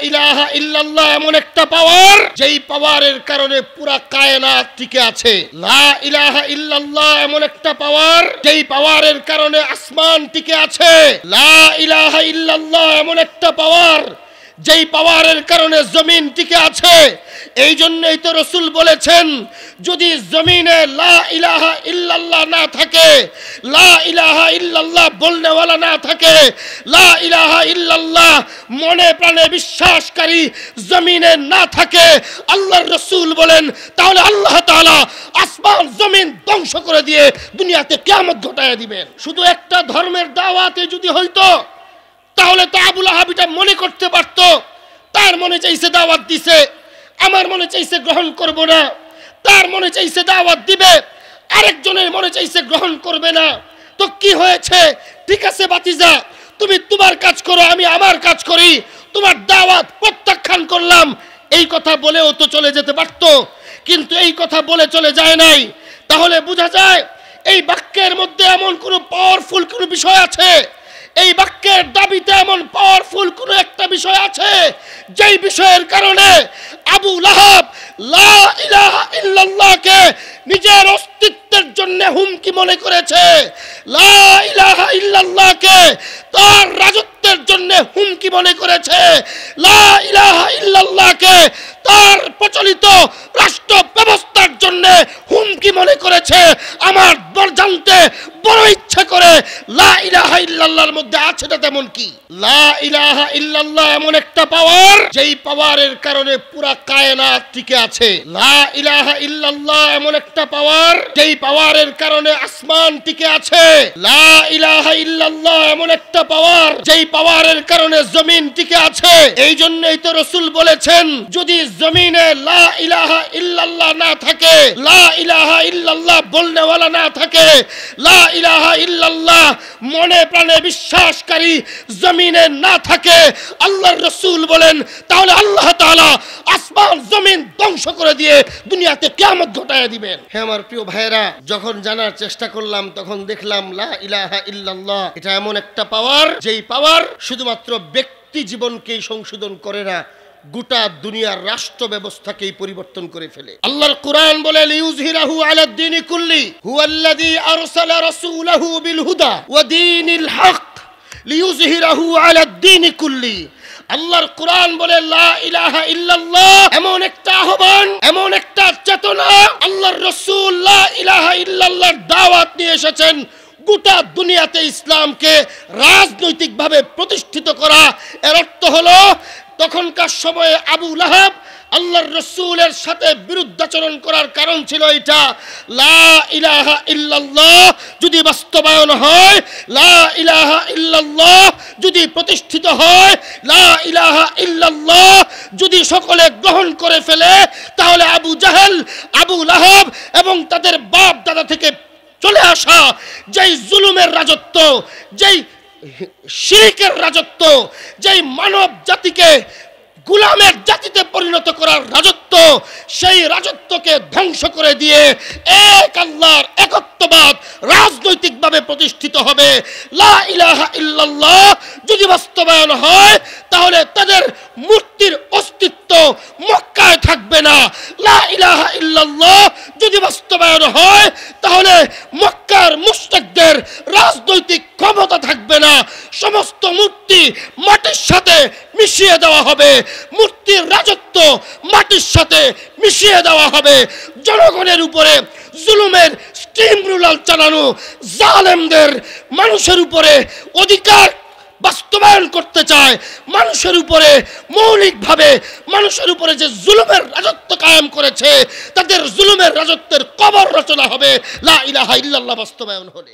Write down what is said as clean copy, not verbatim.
ইলাহা ইল্লাল্লাহ এমন একটা পাওয়ার, যেই পাওয়ারের কারণে পুরা কায়নাত টিকে আছে। লা ইলাহা ইল্লাল্লাহ এমন একটা পাওয়ার, যেই পাওয়ারের কারণে আসমান টিকে আছে। লা ইলাহা ইল্লাল্লাহ এমন একটা পাওয়ার, যেই পাওয়ারের কারণে জমিন টিকে আছে। এই জন্যই তো রাসূল বলেছেন, যদি জমিনে লা ইলাহা ইল্লাল্লাহ না থাকে, লা ইলাহা ইল্লাল্লাহ বলনেওয়ালা না থাকে, লা ইলাহা ইল্লাল্লাহ মনে প্রাণে বিশ্বাসকারী জমিনে না থাকে, আল্লাহর রাসূল বলেন, তাহলে আল্লাহ তাআলা আসমান জমিন ধ্বংস করে দিয়ে দুনিয়াতে কিয়ামত ঘটায় দিবেন। শুধু একটা ধর্মের দাওয়াতে যদি হইতো, তাহলে তো আবু লাহাব এটা মনে করতে পারত, তার মনে চাইছে দাওয়াত দিছে, আমার মনে চাইছে গ্রহণ করব না, তার মনে চাইছে দাওয়াত দিবে, আরেকজনের মনে চাইছে গ্রহণ করবে না। তো কি হয়েছে? ঠিক আছে বাতিজা, তুমি তোমার কাজ করো, আমি আমার কাজ করি, তোমার দাওয়াত প্রত্যাখ্যান করলাম, এই কথা বলেও তো চলে যেতে পারতো, কিন্তু এই কথা বলে চলে যায় নাই। তাহলে বোঝা যায় এই বাক্যের মধ্যে এমন কোনো পাওয়ারফুল কোনো বিষয় আছে, এই বাক্যের দাবিতে এমন পাওয়ারফুল কোন একটা বিষয় আছে, যেই বিষয়ের কারণে আবু লাহাব লা ইলাহা ইল্লাল্লাহকে নিজের অস্তিত্বের জন্য হুমকি মনে করেছে, লা ইলাহা ইল্লাল্লাহকে তার রাজত্বের জন্য হুমকি মনে করেছে, লা ইলাহা ইল্লাল্লাহকে তার প্রচলিত রাষ্ট্র ব্যবস্থার জন্য হুমকি মনে করেছে। আমার জানতে বড় ইচ্ছা করে লা ইলাহা ইল্লাল্লাহর মধ্যে আছেটা তেমন কি? লা ইলাহা ইল্লাল্লাহ এমন একটা পাওয়ার, যেই পাওয়ারের কারণে পুরা কায়নাত টিকে আছে। লা ইলাহা ইল্লাল্লাহ এমন একটা পাওয়ার, যেই পাওয়ারের কারণে আসমান টিকে আছে। লা ইলাহা ইল্লাল্লাহ এমন একটা পাওয়ার, যেই পাওয়ারের কারণে জমিন টিকে আছে। এই জন্যই তো রাসূল বলেছেন, যদি জমিনে লা ইলাহা ইল্লাল্লাহ না থাকে, লা ইলাহা ইল্লাল্লাহ বলনেওয়ালা না থাকে, লা ইলাহা ইল্লাল্লাহ মনে প্রাণে বিশ্বাসকারী জমিনে না থাকে, আল্লাহর রাসূল বলেন, তাহলে আল্লাহ তাআলা আসমান জমিন ধ্বংস করে দিয়ে দুনিয়াতে কিয়ামত ঘটায় দিবেন। হে আমার প্রিয় ভাইরা, যখন জানার চেষ্টা করলাম তখন দেখলাম লা ইলাহা ইল্লাল্লাহ এটা এমন একটা পাওয়ার, যেই পাওয়ার শুধুমাত্র ব্যক্তি জীবনকেই সংশোধন করে না, গোটা দুনিয়ার রাষ্ট্র ব্যবস্থাকেই পরিবর্তন করে ফেলে। আল্লাহর কোরআন বলে, লিউযহিরাহু আলা দ্বীনি কুল্লি হুয়াল্লাযী আরসালা রাসূলাহু বিল হুদা ওয়া দীনিল হক লিউযহিরাহু আলা দ্বীনি কুল্লি। আল্লাহর কোরআন বলে, লা ইলাহা ইল্লাল্লাহ এমন একটা আহ্বান, এমন একটা চেতনা, আল্লাহর রাসূল লা ইলাহা ইল্লাল্লাহর দাওয়াত নিয়ে এসেছেন গোটা দুনিয়াতে ইসলামকে রাজনৈতিকভাবে প্রতিষ্ঠিত করা। এর অর্থ হলো, তখনকার সময়ে আবু লাহাব আল্লাহর রাসূলের সাথে বিরুদ্ধাচরণ করার কারণ ছিল এটা, লা ইলাহা ইল্লাল্লাহ যদি বাস্তবায়ন হয়, লা ইলাহা ইল্লাল্লাহ যদি প্রতিষ্ঠিত হয়, লা ইলাহা ইল্লাল্লাহ যদি সকলে গ্রহণ করে ফেলে, তাহলে আবু জাহেল, আবু লাহাব এবং তাদের বাপ দাদা থেকে চলে আসা যেই জুলুমের রাজত্ব, যেই শিরকের রাজত্ব, যেই মানব জাতিকে গোলামের জাতিতে পরিণত করার রাজত্ব, সেই রাজত্বকে ধ্বংস করে দিয়ে এক আল্লাহর একত্ববাদ রাজনৈতিকভাবে প্রতিষ্ঠিত হবে। লা ইলাহা ইল্লাল্লাহ যদি বাস্তবায়ন হয়, তাহলে তাদের মূর্তির অস্তিত্ব মক্কায় থাকবে না। লা ইলাহা ইল্লাল্লাহ যদি বাস্তবায়ন হয়, তাহলে মক্কার মুশরিকদের রাজনৈতিক ক্ষমতা থাকবে না। সমস্ত মূর্তি মাটির সাথে মিশিয়ে দেওয়া হবে, মূর্তির রাজত্ব মাটির সাথে মিশিয়ে দেওয়া হবে। জনগণের উপরে জুলুমের স্টিম রুলার চালানো জালেমদের মানুষের উপরে অধিকার বাস্তবায়ন করতে চায়, মানুষের উপরে মৌলিকভাবে মানুষের উপরে যে জুলুমের রাজত্ব কায়েম করেছে, তাদের জুলুমের রাজত্বের কবর রচনা হবে লা ইলাহা ইল্লাল্লাহ বাস্তবায়ন হলে।